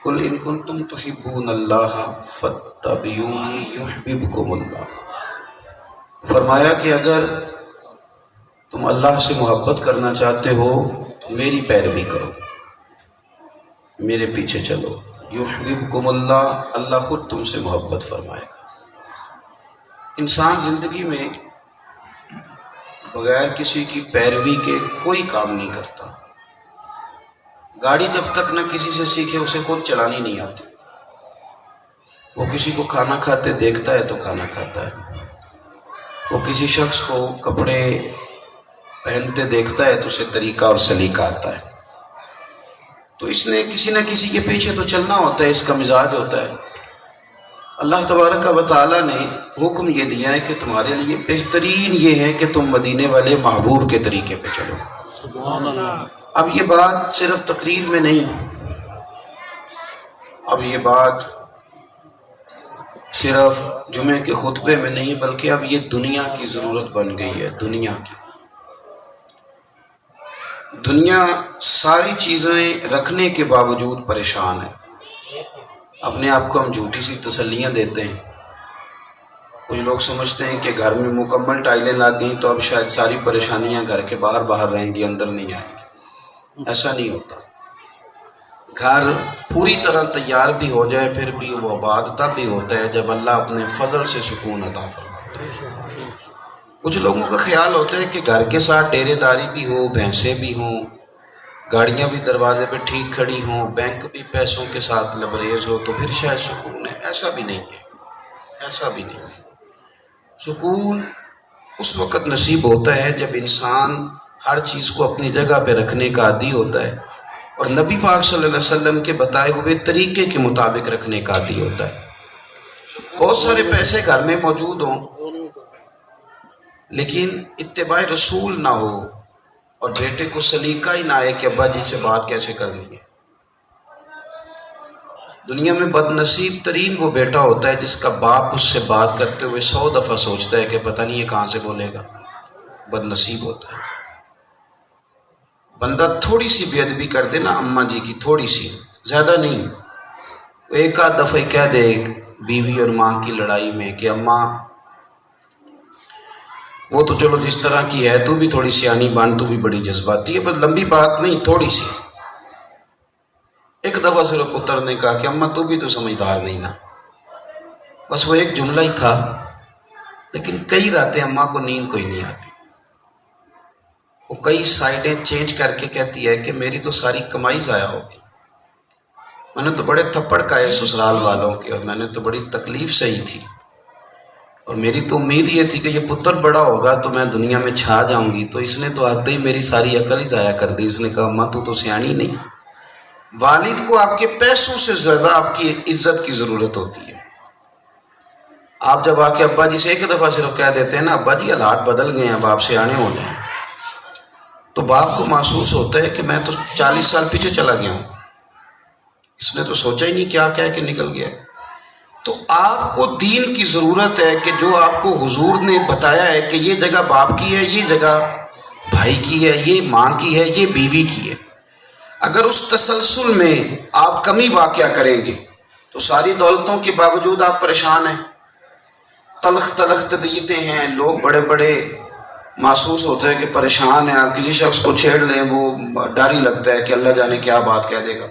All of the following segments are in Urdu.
قل ان کنتم تحبون اللہ فاتبعونی یحببکم اللہ۔ فرمایا کہ اگر تم اللہ سے محبت کرنا چاہتے ہو تو میری پیروی کرو، میرے پیچھے چلو، یحببکم اللہ، اللہ خود تم سے محبت فرمائے گا۔ انسان زندگی میں بغیر کسی کی پیروی کے کوئی کام نہیں کرتا۔ گاڑی جب تک نہ کسی سے سیکھے اسے خود چلانی نہیں آتی۔ وہ کسی کو کھانا کھاتے دیکھتا ہے تو کھانا کھاتا ہے، وہ کسی شخص کو کپڑے پہنتے دیکھتا ہے تو اسے طریقہ اور سلیقہ آتا ہے۔ تو اس نے کسی نہ کسی کے پیچھے تو چلنا ہوتا ہے، اس کا مزاج ہوتا ہے۔ اللہ تبارک و تعالیٰ نے حکم یہ دیا ہے کہ تمہارے لیے بہترین یہ ہے کہ تم مدینے والے محبوب کے طریقے پہ چلو۔ سبحان اللہ۔ اب یہ بات صرف تقریر میں نہیں، اب یہ بات صرف جمعے کے خطبے میں نہیں، بلکہ اب یہ دنیا کی ضرورت بن گئی ہے۔ دنیا ساری چیزیں رکھنے کے باوجود پریشان ہے۔ اپنے آپ کو ہم جھوٹی سی تسلیاں دیتے ہیں۔ کچھ لوگ سمجھتے ہیں کہ گھر میں مکمل ٹائلیں لگ گئیں تو اب شاید ساری پریشانیاں گھر کے باہر رہیں گی، اندر نہیں آئیں گی۔ ایسا نہیں ہوتا۔ گھر پوری طرح تیار بھی ہو جائے پھر بھی وہ آباد تب بھی ہوتا ہے جب اللہ اپنے فضل سے سکون عطا فرماتا ہے۔ کچھ لوگوں کا خیال ہوتا ہے کہ گھر کے ساتھ ڈیرے داری بھی ہو، بھینسیں بھی ہوں، گاڑیاں بھی دروازے پہ ٹھیک کھڑی ہوں، بینک بھی پیسوں کے ساتھ لبریز ہو تو پھر شاید سکون ہے۔ ایسا بھی نہیں ہے، ایسا بھی نہیں ہے۔ سکون اس وقت نصیب ہوتا ہے جب انسان ہر چیز کو اپنی جگہ پہ رکھنے کا عادی ہوتا ہے اور نبی پاک صلی اللہ علیہ وسلم کے بتائے ہوئے طریقے کے مطابق رکھنے کا عادی ہوتا ہے۔ بہت سارے پیسے گھر میں موجود ہوں لیکن اتباع رسول نہ ہو اور بیٹے کو سلیقہ ہی نہ آئے کہ ابا جی سے بات کیسے کرنی ہے۔ دنیا میں بد نصیب ترین وہ بیٹا ہوتا ہے جس کا باپ اس سے بات کرتے ہوئے 100 دفعہ سوچتا ہے کہ پتہ نہیں یہ کہاں سے بولے گا۔ بد نصیب ہوتا ہے۔ بندہ تھوڑی سی بے ادبی کر دے نا اماں جی کی، تھوڑی سی، زیادہ نہیں، ایک آدھ دفعہ کہہ دے بیوی اور ماں کی لڑائی میں کہ اماں وہ تو چلو جس طرح کی ہے تو بھی تھوڑی سیانی بن، تو بھی بڑی جذباتی ہے، بس لمبی بات نہیں، تھوڑی سی۔ ایک دفعہ صرف پتر نے کہا کہ اماں تو بھی تو سمجھدار نہیں نا، بس وہ ایک جملہ ہی تھا، لیکن کئی راتیں اماں کو نیند کوئی نہیں آتی۔ وہ کئی سائڈیں چینج کر کے کہتی ہے کہ میری تو ساری کمائی ضائع ہو گئی، میں نے تو بڑے تھپڑ کھائے سسرال والوں کے اور میں نے تو بڑی تکلیف سہی تھی، اور میری تو امید یہ تھی کہ یہ پتر بڑا ہوگا تو میں دنیا میں چھا جاؤں گی، تو اس نے تو آتے ہی میری ساری عقل ہی ضائع کر دی۔ اس نے کہا اماں تو سیانی نہیں۔ والد کو آپ کے پیسوں سے زیادہ آپ کی عزت کی ضرورت ہوتی ہے۔ آپ جب آ کے ابا جی سے ایک دفعہ صرف کہہ دیتے ہیں نا ابا جی حالات بدل گئے ہیں، اب آپ سیانے ہو جائیں، تو باپ کو محسوس ہوتا ہے کہ میں تو 40 سال پیچھے چلا گیا ہوں، اس نے تو سوچا ہی نہیں کیا کہہ کے نکل گیا۔ تو آپ کو دین کی ضرورت ہے کہ جو آپ کو حضور نے بتایا ہے کہ یہ جگہ باپ کی ہے، یہ جگہ بھائی کی ہے، یہ ماں کی ہے، یہ بیوی کی ہے، اگر اس تسلسل میں آپ کمی واقعہ کریں گے تو ساری دولتوں کے باوجود آپ پریشان ہیں، تلخ تلخ طبیعتیں ہیں، لوگ بڑے بڑے محسوس ہوتا ہے کہ پریشان ہیں، آپ کسی شخص کو چھیڑ لیں وہ ڈر ہی لگتا ہے کہ اللہ جانے کیا بات کہہ دے گا۔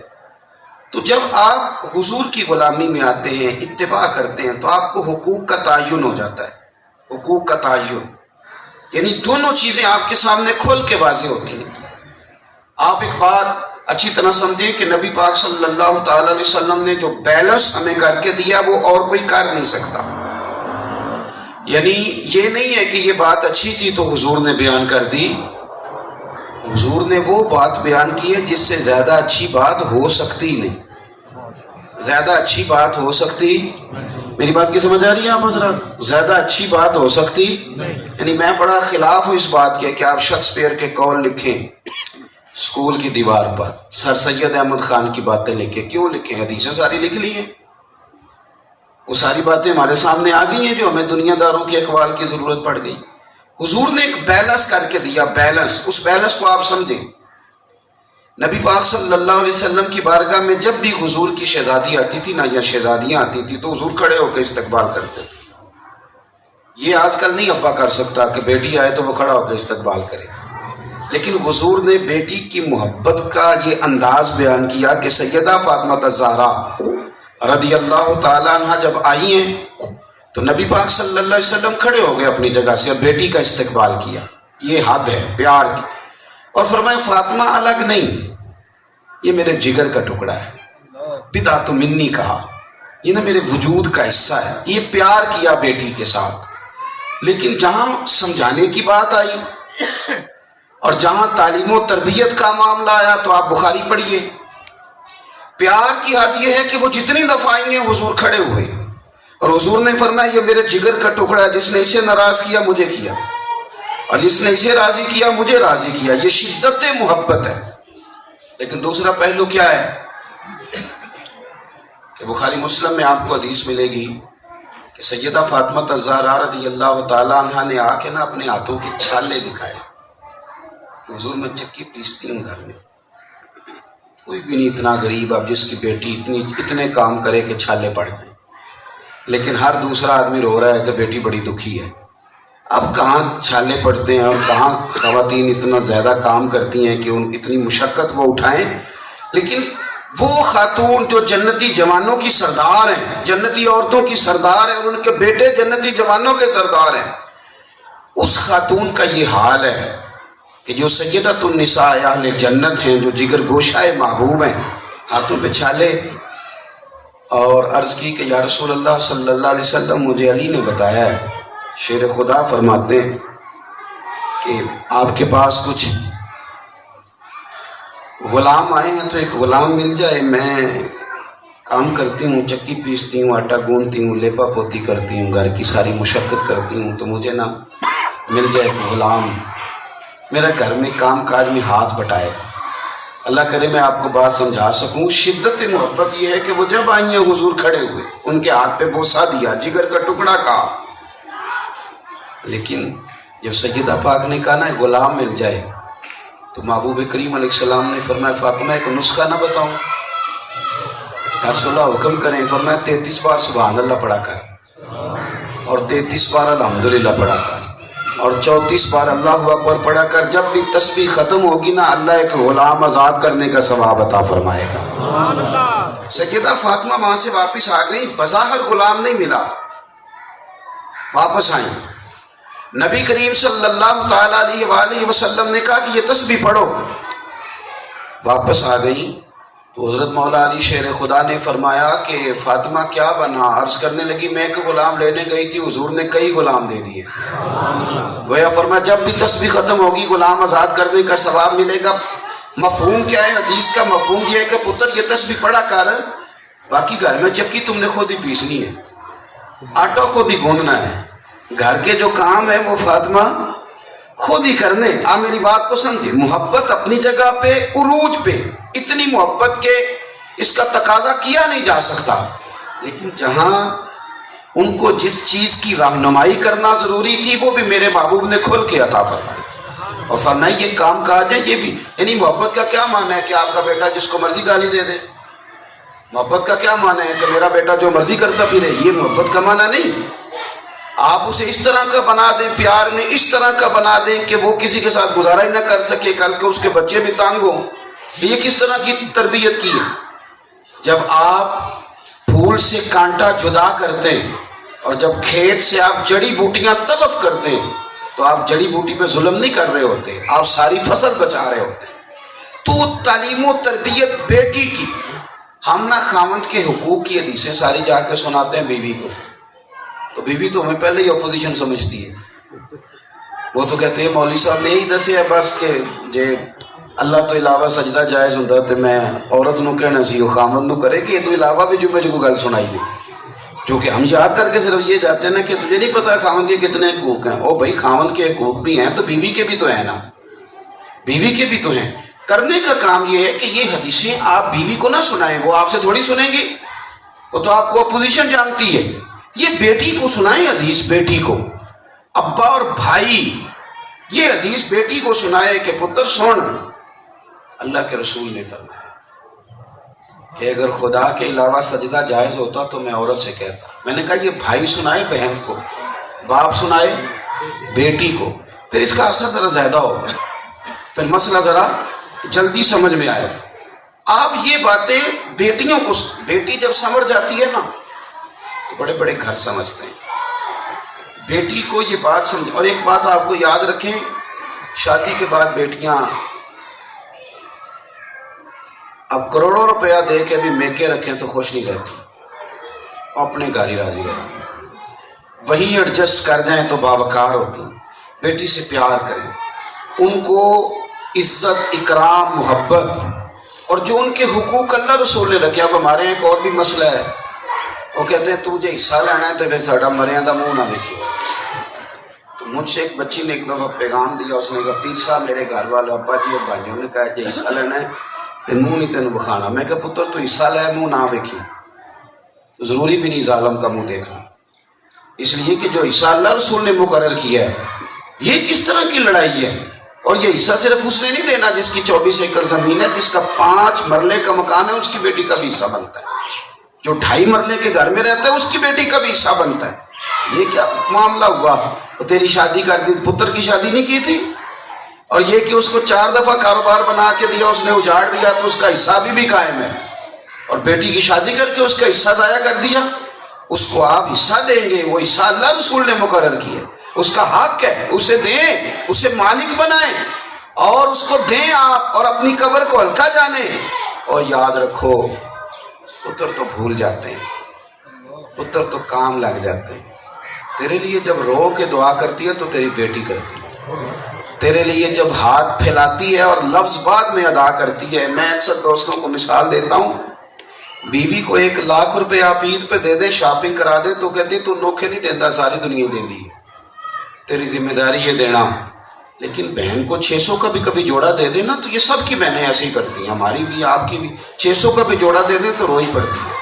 تو جب آپ حضور کی غلامی میں آتے ہیں، اتباع کرتے ہیں، تو آپ کو حقوق کا تعین ہو جاتا ہے، حقوق کا تعین، یعنی دونوں چیزیں آپ کے سامنے کھل کے واضح ہوتی ہیں۔ آپ ایک بات اچھی طرح سمجھیں کہ نبی پاک صلی اللہ تعالی علیہ وسلم نے جو بیلنس ہمیں کر کے دیا وہ اور کوئی کر نہیں سکتا۔ یعنی یہ نہیں ہے کہ یہ بات اچھی تھی تو حضور نے بیان کر دی، حضور نے وہ بات بیان کی ہے جس سے زیادہ اچھی بات ہو سکتی نہیں، زیادہ اچھی بات ہو سکتی، میری بات کی سمجھ آ رہی ہے آپ حضرات؟ زیادہ اچھی بات ہو سکتی، یعنی میں بڑا خلاف ہوں اس بات کے کہ آپ شیکسپیئر کے قول لکھیں اسکول کی دیوار پر، سر سید احمد خان کی باتیں لکھیں، کیوں لکھیں؟ حدیثیں ساری لکھ لی ہیں، وہ ساری باتیں ہمارے سامنے آ گئی ہیں جو ہمیں دنیا داروں کے اقوال کی ضرورت پڑ گئی۔ حضور نے ایک بیلنس کر کے دیا، بیلنس، اس بیلنس کو آپ سمجھیں نبی پاک صلی اللہ علیہ وسلم کی بارگاہ میں جب بھی حضور کی شہزادی آتی تھی نا یا شہزادیاں آتی تھی تو حضور کھڑے ہو کے استقبال کرتے تھے. یہ آج کل نہیں ابا کر سکتا کہ بیٹی آئے تو وہ کھڑا ہو کے استقبال کرے، لیکن حضور نے بیٹی کی محبت کا یہ انداز بیان کیا کہ سیدہ فاطمہ الزہرا رضی اللہ تعالیٰ عنہ جب آئی ہیں تو نبی پاک صلی اللہ علیہ وسلم کھڑے ہو گئے اپنی جگہ سے اور بیٹی کا استقبال کیا. یہ حد ہے پیار کی. اور فرمایا فاطمہ الگ نہیں، یہ میرے جگر کا ٹکڑا ہے. بضعۃ منی کہا، یہ نا میرے وجود کا حصہ ہے. یہ پیار کیا بیٹی کے ساتھ. لیکن جہاں سمجھانے کی بات آئی اور جہاں تعلیم و تربیت کا معاملہ آیا تو آپ بخاری پڑھیے. پیار کی حد یہ ہے کہ وہ جتنی دفعہ آئی ہیں حضور کھڑے ہوئے اور حضور نے فرمایا یہ میرے جگر کا ٹکڑا ہے، جس نے اسے ناراض کیا مجھے کیا اور جس نے اسے راضی کیا مجھے راضی کیا. یہ شدت محبت ہے. لیکن دوسرا پہلو کیا ہے کہ بخاری مسلم میں آپ کو حدیث ملے گی کہ سیدہ فاطمہ الزہرا رضی اللہ تعالیٰ عنہ نے آ کے نا اپنے ہاتھوں کے چھالے دکھائے کہ حضور میں چکی پیستی ہوں گھر میں. کوئی بھی نہیں اتنا غریب اب جس کی بیٹی اتنے کام کرے کہ چھالے پڑ جائیں، لیکن ہر دوسرا آدمی رو رہا ہے کہ بیٹی بڑی دکھی ہے. اب کہاں چھالے پڑتے ہیں اور کہاں خواتین اتنا زیادہ کام کرتی ہیں کہ ان اتنی مشقت وہ اٹھائیں. لیکن وہ خاتون جو جنتی جوانوں کی سردار ہیں، جنتی عورتوں کی سردار ہیں اور ان کے بیٹے جنتی جوانوں کے سردار ہیں، اس خاتون کا یہ حال ہے کہ جو سیدۃ النساء اہل جنت ہیں، جو جگر گوشہ محبوب ہیں، ہاتھوں پہ چھالے. اور عرض کی کہ یا رسول اللہ صلی اللہ علیہ وسلم مجھے علی نے بتایا ہے، شیر خدا فرماتے ہیں کہ آپ کے پاس کچھ غلام آئے ہیں تو ایک غلام مل جائے. میں کام کرتی ہوں، چکی پیستی ہوں، آٹا گوندتی ہوں، لیپا پوتی کرتی ہوں، گھر کی ساری مشقت کرتی ہوں، تو مجھے نا مل جائے ایک غلام، میرا گھر میں کام کاج میں ہاتھ بٹائے. اللہ کرے میں آپ کو بات سمجھا سکوں. شدت محبت یہ ہے کہ وہ جب آئی ہیں حضور کھڑے ہوئے، ان کے ہاتھ پہ بوسہ دیا، جگر کا ٹکڑا کہا. لیکن جب سیدہ پاک نے کہا نا غلام مل جائے تو محبوب کریم علیہ السلام نے فرمایا فاطمہ ایک نسخہ نہ بتاؤں؟ یا رسول اللہ حکم کریں. فرمایا 33 بار سبحان اللہ پڑھا کر اور 33 بار الحمدللہ پڑھا کر اور 34 بار اللہ اکبر پڑھا کر. جب بھی تسبیح ختم ہوگی نا اللہ ایک غلام آزاد کرنے کا ثواب عطا فرمائے گا. سیدہ فاطمہ وہاں سے واپس آ گئی، بظاہر غلام نہیں ملا. واپس آئیں، نبی کریم صلی اللہ تعالیٰ علیہ وآلہ وسلم نے کہا کہ یہ تسبیح پڑھو. واپس آ گئی تو حضرت مولا علی شیر خدا نے فرمایا کہ فاطمہ کیا بنا؟ عرض کرنے لگی میں ایک غلام لینے گئی تھی، حضور نے کئی غلام دے دیے. گویا فرمایا جب بھی تسبیح ختم ہوگی غلام آزاد کرنے کا ثواب ملے گا. مفہوم کیا ہے حدیث کا؟ مفہوم یہ ہے کہ پتر یہ تسبیح پڑھا کر، باقی گھر میں چکی تم نے خود ہی پیسنی ہے، آٹا خود ہی گوندنا ہے، گھر کے جو کام ہے وہ فاطمہ خود ہی کرنے. آپ میری بات کو سمجھے. محبت اپنی جگہ پہ عروج پہ، اتنی محبت کے اس کا تقاضا کیا نہیں جا سکتا. لیکن جہاں ان کو جس چیز کی رہنمائی کرنا ضروری تھی وہ بھی میرے محبوب نے کھل کے عطا فرمائی. اور فرمایا یہ کام کاج ہے، یہ بھی. یعنی محبت کا کیا معنی ہے کہ آپ کا بیٹا جس کو مرضی گالی دے دے؟ محبت کا کیا معنی ہے کہ میرا بیٹا جو مرضی کرتا پھرے؟ یہ محبت کا معنی نہیں. آپ اسے اس طرح کا بنا دیں، پیار میں اس طرح کا بنا دیں کہ وہ کسی کے ساتھ گزارا ہی نہ کر سکے، کل کے اس کے بچے بھی تانگ ہوں. یہ کس طرح کی تربیت کی ہے؟ جب آپ پھول سے کانٹا جدا کرتے ہیں اور جب کھیت سے آپ جڑی بوٹیاں تلف کرتے ہیں تو آپ جڑی بوٹی پہ ظلم نہیں کر رہے ہوتے، آپ ساری فصل بچا رہے ہوتے. تو تعلیم و تربیت بیٹی کی. ہم نہ خاوند کے حقوق کی حدیثیں ساری جا کے سناتے ہیں بیوی کو، تو بیوی تو ہمیں پہلے ہی اپوزیشن سمجھتی ہے. وہ تو کہتے ہیں مولوی صاحب نے یہی دسیا بس کہ جے اللہ تو علاوہ سجدہ جائز ہوں تو میں عورت نو کہنا سی وہ خامد نو کرے کہ یہ تو علاوہ بھی جمعے کو گل سنائی دے. چونکہ ہم یاد کر کے صرف یہ جاتے ہیں نا کہ تجھے نہیں پتا خامد کے کتنے حقوق ہیں. او بھائی خامد کے حقوق بھی ہیں تو بیوی کے بھی تو ہیں نا، بیوی کے بھی تو ہیں. کرنے کا کام یہ ہے کہ یہ حدیثیں آپ بیوی کو نہ سنائیں، وہ آپ سے تھوڑی سنیں گی، وہ تو آپ کو اپوزیشن جانتی ہے. یہ بیٹی کو سنائیں حدیث، بیٹی کو. ابا اور بھائی یہ حدیث بیٹی کو سنائے کہ پتر سن، اللہ کے رسول نے فرمایا کہ اگر خدا کے علاوہ سجدہ جائز ہوتا تو میں عورت سے کہتا. میں نے کہا یہ بھائی سنائے بہن کو، باپ سنائے بیٹی کو، پھر اس کا اثر ذرا زیادہ ہوگا، پھر مسئلہ ذرا جلدی سمجھ میں آئے گا. آپ یہ باتیں بیٹیوں کو، بیٹی جب سمجھ جاتی ہے نا تو بڑے بڑے گھر سمجھتے ہیں. بیٹی کو یہ بات سمجھ. اور ایک بات آپ کو یاد رکھیں، شادی کے بعد بیٹیاں اب کروڑوں روپیہ دے کے بھی میکے رکھیں تو خوش نہیں رہتی، اپنے گھر ہی راضی رہتی ہیں. وہیں ایڈجسٹ کر جائیں تو باوقار ہوتی ہیں. بیٹی سے پیار کریں، ان کو عزت، اکرام، محبت، اور جو ان کے حقوق اللہ رسول نے رکھے. اب ہمارے ایک اور بھی مسئلہ ہے، وہ کہتے ہیں تو مجھے حصہ لینا ہے تو پھر ساڈا مریا دا منہ نہ دیکھیو. تو مجھ سے ایک بچی نے ایک دفعہ پیغام دیا، اس نے کہا پیر صاحب میرے گھر والے ابا جی اور بھائیوں نے کہا جی حصہ لینا ہے تو منہ نہیں تینوں بکھانا. میں کہا پتر تو حصہ لے منہ نہ دیکھی، ضروری بھی نہیں ظالم کا منہ دیکھنا، اس لیے کہ جو حصہ اللہ رسول نے مقرر کیا ہے. یہ کس طرح کی لڑائی ہے؟ اور یہ حصہ صرف اس نے نہیں دینا جس کی 24 ایکڑ زمین ہے، جس کا 5 مرلے کا مکان ہے اس کی بیٹی کا بھی حصہ بنتا ہے. جو 2.5 مرلے کے گھر میں رہتا ہے اس کی بیٹی کا بھی حصہ بنتا ہے. یہ کیا معاملہ ہوا؟ تو تیری شادی کر دی، پتر کی شادی نہیں کی تھی. اور یہ کہ اس کو 4 دفعہ کاروبار بنا کے دیا، اس نے اجاڑ دیا تو اس کا حصہ بھی قائم ہے. اور بیٹی کی شادی کر کے اس کا حصہ ضائع کر دیا. اس کو آپ حصہ دیں گے، وہ حصہ اللہ رسول نے مقرر کیا، اس کا حق ہے، اسے دیں، اسے مالک بنائیں اور اس کو دیں آپ، اور اپنی قبر کو ہلکا جانیں. اور یاد رکھو پتر تو بھول جاتے ہیں، پتر تو کام لگ جاتے ہیں. تیرے لیے جب رو کے دعا کرتی ہے تو تیری بیٹی کرتی ہے، تیرے لیے جب ہاتھ پھیلاتی ہے اور لفظ بعد میں ادا کرتی ہے. میں اکثر دوستوں کو مثال دیتا ہوں، بیوی کو 1 لاکھ روپے آپ عید پہ دے دیں، شاپنگ کرا دیں تو کہتی تو نوکھے نہیں دینا، ساری دنیا دے دی ہے، تیری ذمہ داری یہ دینا. لیکن بہن کو 600 کا بھی کبھی جوڑا دے دیں نا، تو یہ سب کی بہنیں ایسے ہی کرتی ہیں، ہماری بھی آپ کی بھی. 600 کا بھی جوڑا دے دیں تو روئی پڑتی ہے،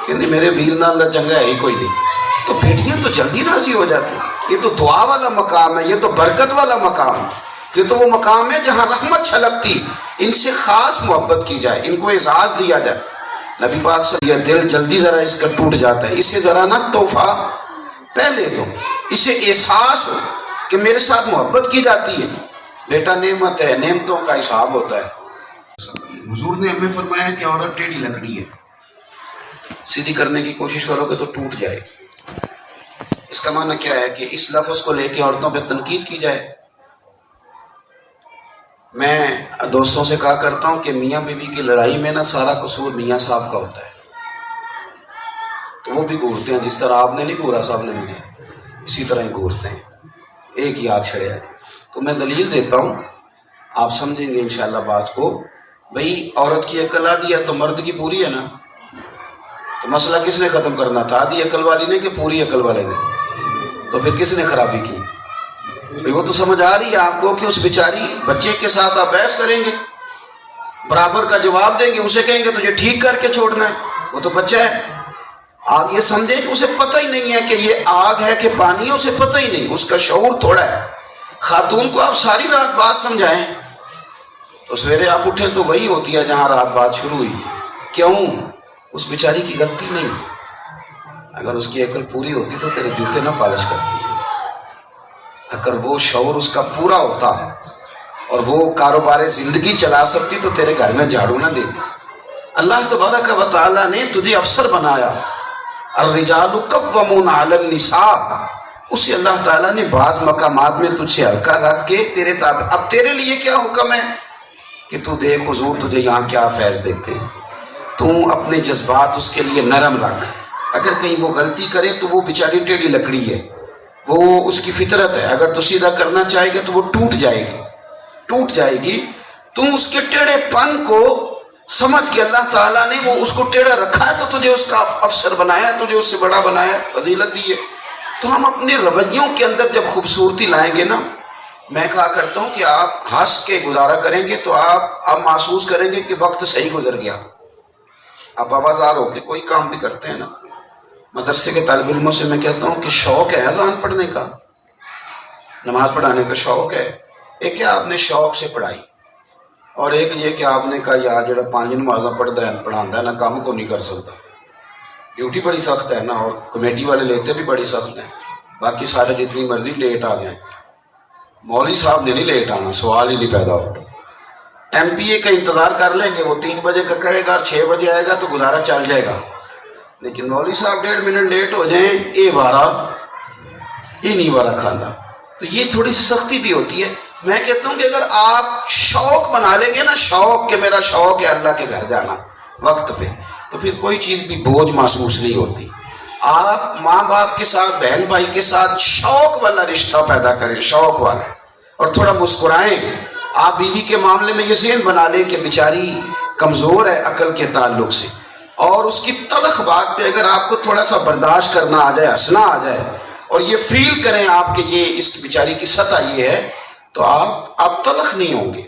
کہتی میرے ویر نال اللہ چنگا ہے ہی کوئی نہیں. تو بیٹیاں تو جلدی راضی ہو جاتی ہیں. یہ تو دعا والا مقام ہے، یہ تو برکت والا مقام ہے، یہ تو وہ مقام ہے جہاں رحمت چھلکتی. ان سے خاص محبت کی جائے، ان کو اعزاز دیا جائے. نبی پاک صلی اللہ علیہ وسلم، دل جلدی ذرا اس کا ٹوٹ جاتا ہے، اسے ذرا نا تحفہ پہلے دو، اسے احساس ہو کہ میرے ساتھ محبت کی جاتی ہے. بیٹا نعمت ہے، نعمتوں کا حساب ہوتا ہے. حضور نے ہمیں فرمایا کہ عورت ٹیڑھی لکڑی ہے، سیدھی کرنے کی کوشش کرو گے تو ٹوٹ جائے گی. اس کا معنی کیا ہے کہ اس لفظ کو لے کے عورتوں پہ تنقید کی جائے. میں دوستوں سے کہا کرتا ہوں کہ میاں بیوی کی لڑائی میں نا سارا قصور میاں صاحب کا ہوتا ہے. تو وہ بھی گھورتے ہیں، جس طرح آپ نے نہیں گھورا صاحب نے مجھے، اسی طرح ہی گھورتے ہیں، ایک ہی آگ چھڑے آ جائے. تو میں دلیل دیتا ہوں، آپ سمجھیں گے انشاءاللہ بات کو. بھئی عورت کی عقل آدھی ہے تو مرد کی پوری ہے نا. تو مسئلہ کس نے ختم کرنا تھا؟ آدھی عقل والی نے کہ پوری عقل والے نے؟ تو پھر کس نے خرابی کی؟ بھئی وہ تو سمجھ آ رہی ہے آپ کو کہ اس بیچاری بچے کے ساتھ آپ بحث کریں گے، برابر کا جواب دیں گے، اسے کہیں گے تجھے ٹھیک کر کے چھوڑنا ہے، وہ تو بچہ ہے. آپ یہ سمجھیں کہ اسے پتہ ہی نہیں ہے کہ یہ آگ ہے کہ پانی ہے، اسے پتہ ہی نہیں، اس کا شعور تھوڑا ہے. خاتون کو آپ ساری رات بات سمجھائیں تو سویرے آپ اٹھیں تو وہی ہوتی ہے جہاں رات بات شروع ہوئی تھی. کیوں؟ اس بیچاری کی غلطی نہیں. اگر اس کی عقل پوری ہوتی تو تیرے جوتے نہ پالش کرتی. اگر وہ شعور اس کا پورا ہوتا اور وہ کاروبار زندگی چلا سکتی تو تیرے گھر میں جھاڑو نہ دیتی. اللہ تبارک و تعالیٰ نے تجھے افسر بنایا، الرجال قوامون علی النساء. اسے اللہ تعالیٰ نے بعض مقامات میں تجھ سے ہلکا رکھ کے تیرے تابع. اب تیرے لیے کیا حکم ہے کہ تو دیکھ حضور تجھے یہاں کیا فیض دیتے ہیں. تو اپنے جذبات اس کے لیے نرم رکھ. اگر کہیں وہ غلطی کرے تو وہ بیچاری ٹیڑھی لکڑی ہے، وہ اس کی فطرت ہے. اگر تو سیدھا کرنا چاہے گا تو وہ ٹوٹ جائے گی، ٹوٹ جائے گی. تم اس کے ٹیڑھے پن کو سمجھ کے اللہ تعالیٰ نے وہ اس کو ٹیڑھا رکھا ہے تو تجھے اس کا افسر بنایا، تجھے اس سے بڑا بنایا، فضیلت دی ہے. تو ہم اپنے رویوں کے اندر جب خوبصورتی لائیں گے نا، میں کہا کرتا ہوں کہ آپ ہنس کے گزارا کریں گے تو آپ محسوس کریں گے کہ وقت صحیح گزر گیا. آپ آوازار ہو کے کوئی کام بھی کرتے ہیں نا. مدرسے کے طالب علموں سے میں کہتا ہوں کہ شوق ہے اذان پڑھنے کا، نماز پڑھانے کا شوق ہے. ایک کیا آپ نے شوق سے پڑھائی، اور ایک یہ کہ آپ نے کہا یار جڑا 5 نمازاں پڑھانا ہے نا کام کو نہیں کر سکتا، ڈیوٹی بڑی سخت ہے نا، اور کمیٹی والے لیتے بھی بڑی سخت ہیں، باقی سارے جتنی مرضی لیٹ آ جائیں، مولوی صاحب نے نہیں لیٹ آنا، سوال ہی نہیں پیدا ہوتا۔ ایم پی اے کا انتظار کر لیں گے، وہ 3 بجے کا کرے گا اور 6 بجے آئے گا تو گزارا چل جائے گا، لیکن مولوی صاحب 1.5 منٹ لیٹ ہو جائیں یہ نہیں وارا کھانا، تو یہ تھوڑی سی سختی بھی ہوتی ہے۔ میں کہتا ہوں کہ اگر آپ شوق بنا لیں گے نا، شوق کہ میرا شوق ہے اللہ کے گھر جانا وقت پہ، تو پھر کوئی چیز بھی بوجھ محسوس نہیں ہوتی۔ آپ ماں باپ کے ساتھ، بہن بھائی کے ساتھ شوق والا رشتہ پیدا کریں، شوق والا، اور تھوڑا مسکرائیں۔ آپ بیوی کے معاملے میں یہ ذہن بنا لیں کہ بیچاری کمزور ہے عقل کے تعلق سے، اور اس کی تلخ بات پہ اگر آپ کو تھوڑا سا برداشت کرنا آ جائے، ہنسنا آ جائے، اور یہ فیل کریں آپ کہ یہ اس بیچاری کی سطح یہ ہے، تو آپ تلخ نہیں ہوں گے،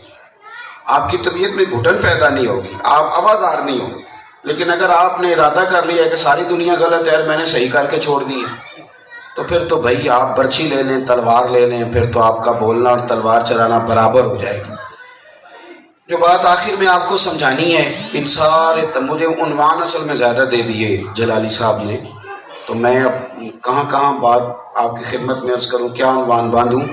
آپ کی طبیعت میں گھٹن پیدا نہیں ہوگی، آپ آوازار نہیں ہوں گے۔ لیکن اگر آپ نے ارادہ کر لیا کہ ساری دنیا غلط ہے اور میں نے صحیح کر کے چھوڑ دی ہے، تو پھر تو بھائی آپ برچھی لے لیں، تلوار لے لیں، پھر تو آپ کا بولنا اور تلوار چلانا برابر ہو جائے گا۔ جو بات آخر میں آپ کو سمجھانی ہے، ان سارے مجھے عنوان اصل میں زیادہ دے دیے جلالی صاحب نے، تو میں اب کہاں بات آپ کی خدمت میں عرض کروں، کیا عنوان باندھوں۔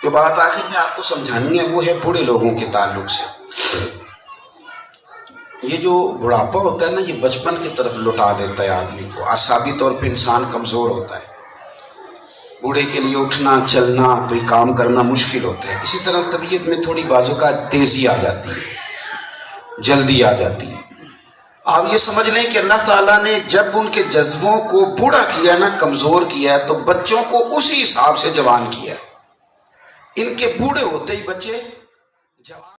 جو بات آخر میں آپ کو سمجھانی ہے وہ ہے بوڑھے لوگوں کے تعلق سے۔ یہ جو بڑھاپا ہوتا ہے نا، یہ بچپن کی طرف لٹا دیتا ہے آدمی کو، اعصابی طور پہ انسان کمزور ہوتا ہے، بوڑھے کے لیے اٹھنا چلنا کوئی کام کرنا مشکل ہوتا ہے۔ اسی طرح طبیعت میں تھوڑی بازو کا تیزی آ جاتی ہے، جلدی آ جاتی ہے۔ آپ یہ سمجھ لیں کہ اللہ تعالیٰ نے جب ان کے جذبوں کو بوڑھا کیا نا، کمزور کیا ہے، تو بچوں کو اسی حساب سے جوان کیا ہے۔ ان کے بوڑھے ہوتے ہی بچے جوان